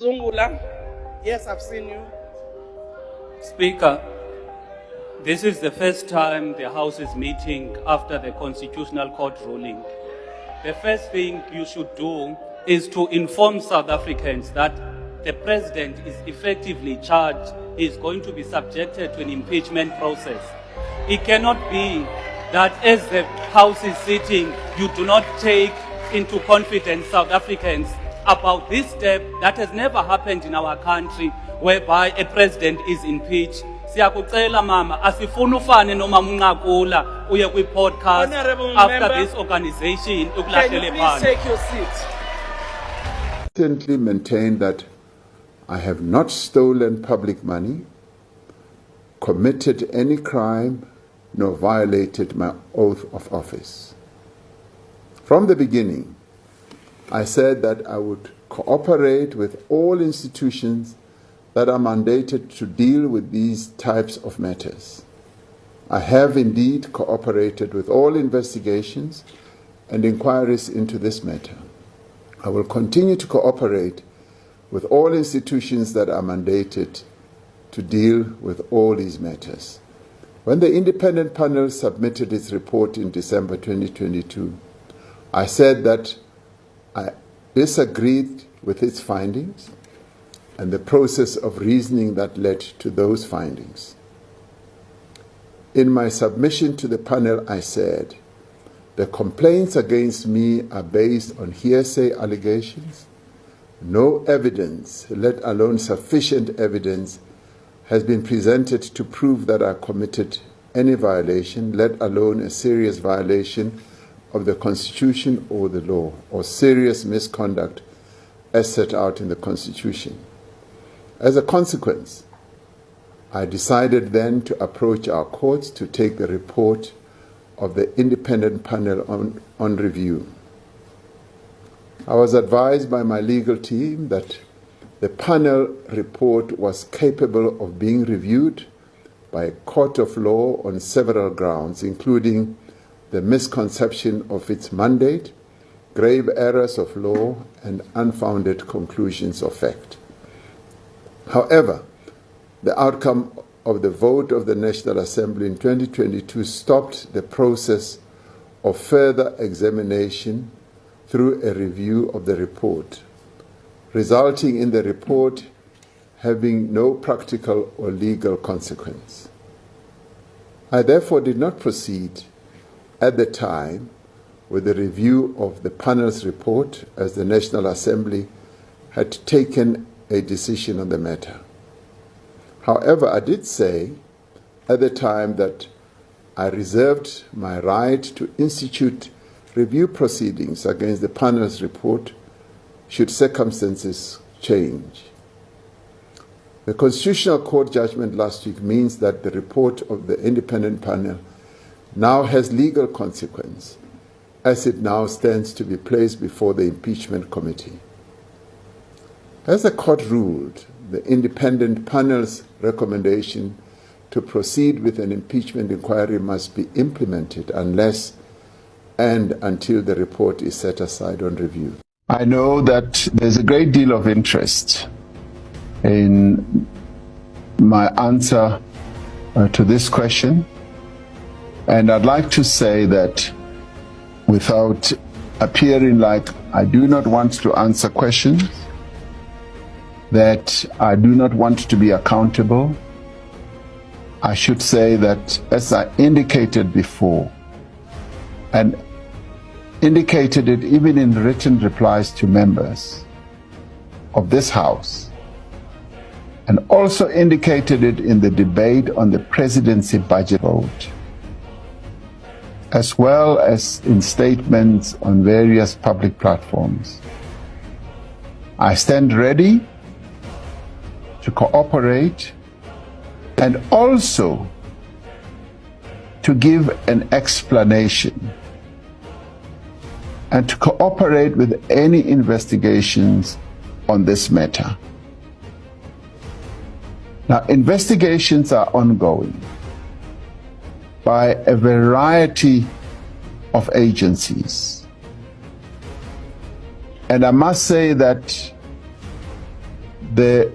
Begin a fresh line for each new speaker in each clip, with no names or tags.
Zungula, yes, I've seen you.
Speaker, this is the first time the House is meeting after the Constitutional Court ruling. The first thing you should do is to inform South Africans that the President is effectively charged. He is going to be subjected to an impeachment process. It cannot be that as the House is sitting, you do not take into confidence South Africans about this step that has never happened in our country, whereby a president is impeached. Siyakucela mama, asifuna ufane noma Munqakula uye kwi-podcast after this organization
Can you please take your seat?
Constantly maintain that I have not stolen public money, committed any crime, nor violated my oath of office. From the beginning, I said that I would cooperate with all institutions that are mandated to deal with these types of matters. I have indeed cooperated with all investigations and inquiries into this matter. I will continue to cooperate with all institutions that are mandated to deal with all these matters. When the independent panel submitted its report in December 2022, I said that I disagreed with its findings and the process of reasoning that led to those findings. In my submission to the panel, I said, the complaints against me are based on hearsay allegations. No evidence, let alone sufficient evidence, has been presented to prove that I committed any violation, let alone a serious violation of the Constitution or the law, or serious misconduct as set out in the Constitution. As a consequence, I decided then to approach our courts to take the report of the independent panel on review. I was advised by my legal team that the panel report was capable of being reviewed by a court of law on several grounds, including the misconception of its mandate, grave errors of law, and unfounded conclusions of fact. However, the outcome of the vote of the National Assembly in 2022 stopped the process of further examination through a review of the report, resulting in the report having no practical or legal consequence. I therefore did not proceed at the time with the review of the panel's report, as the National Assembly had taken a decision on the matter. However, I did say at the time that I reserved my right to institute review proceedings against the panel's report should circumstances change. The Constitutional Court judgment last week means that the report of the independent panel now has legal consequence, as it now stands to be placed before the impeachment committee. As the court ruled, the independent panel's recommendation to proceed with an impeachment inquiry must be implemented unless and until the report is set aside on review. I know that there's a great deal of interest in my answer to this question. And I'd like to say that without appearing like I do not want to answer questions, that I do not want to be accountable, I should say that, as I indicated before, and indicated it even in written replies to members of this House, and also indicated it in the debate on the presidency budget vote, as well as in statements on various public platforms. I stand ready to cooperate and also to give an explanation and to cooperate with any investigations on this matter. Now, investigations are ongoing by a variety of agencies. And I must say that the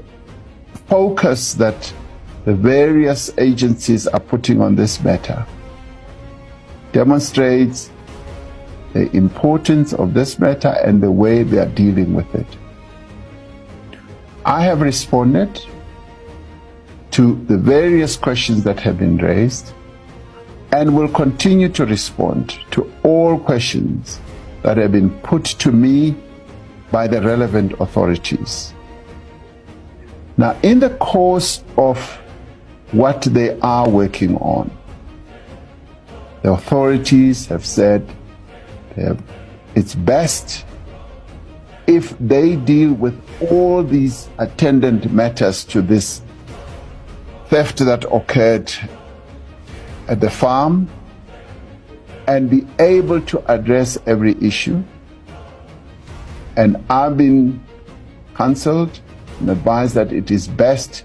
focus that the various agencies are putting on this matter demonstrates the importance of this matter and the way they are dealing with it. I have responded to the various questions that have been raised and will continue to respond to all questions that have been put to me by the relevant authorities. Now, in the course of what they are working on, the authorities have said it's best if they deal with all these attendant matters to this theft that occurred at the farm and be able to address every issue. And I've been counseled and advised that it is best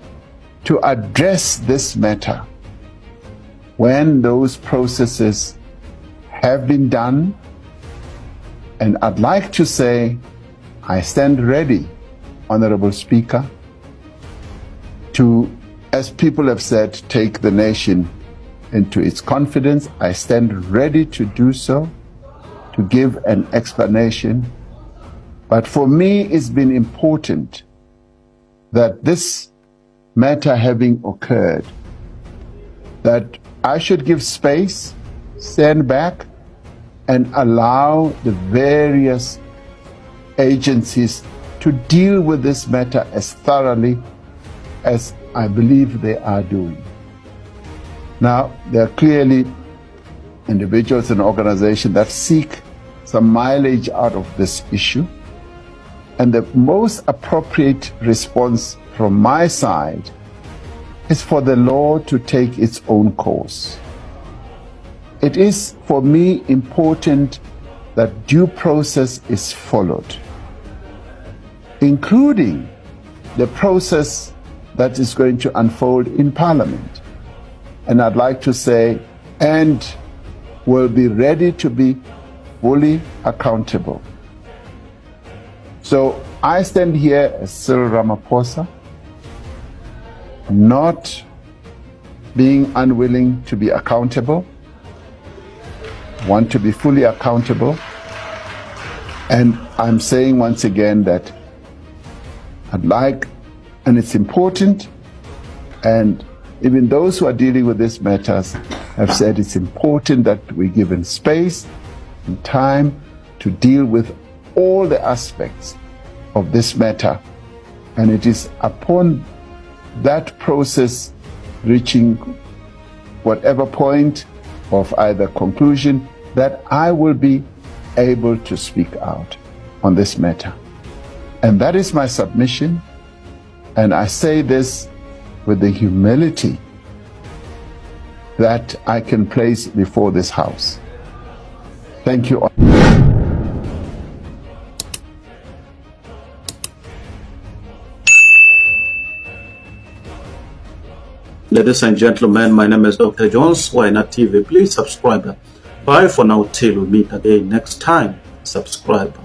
to address this matter when those processes have been done. And I'd like to say, I stand ready, Honorable Speaker, to, as people have said, take the nation into its confidence. I stand ready to do so, to give an explanation. But for me, it's been important that this matter having occurred, that I should give space, stand back, and allow the various agencies to deal with this matter as thoroughly as I believe they are doing. Now, there are clearly individuals and organizations that seek some mileage out of this issue. And the most appropriate response from my side is for the law to take its own course. It is, for me, important that due process is followed, including the process that is going to unfold in Parliament. And I'd like to say, and will be ready to be fully accountable. So I stand here as Cyril Ramaphosa, not being unwilling to be accountable, want to be fully accountable. And I'm saying once again that I'd like, and it's important, and even those who are dealing with these matters have said it's important that we're given space and time to deal with all the aspects of this matter. And it is upon that process reaching whatever point of either conclusion that I will be able to speak out on this matter. And that is my submission. And I say this with the humility that I can place before this House. Thank you all.
Ladies and gentlemen, my name is Dr. Jones. Why Not TV? Please subscribe. Bye for now till we meet again next time. Subscribe.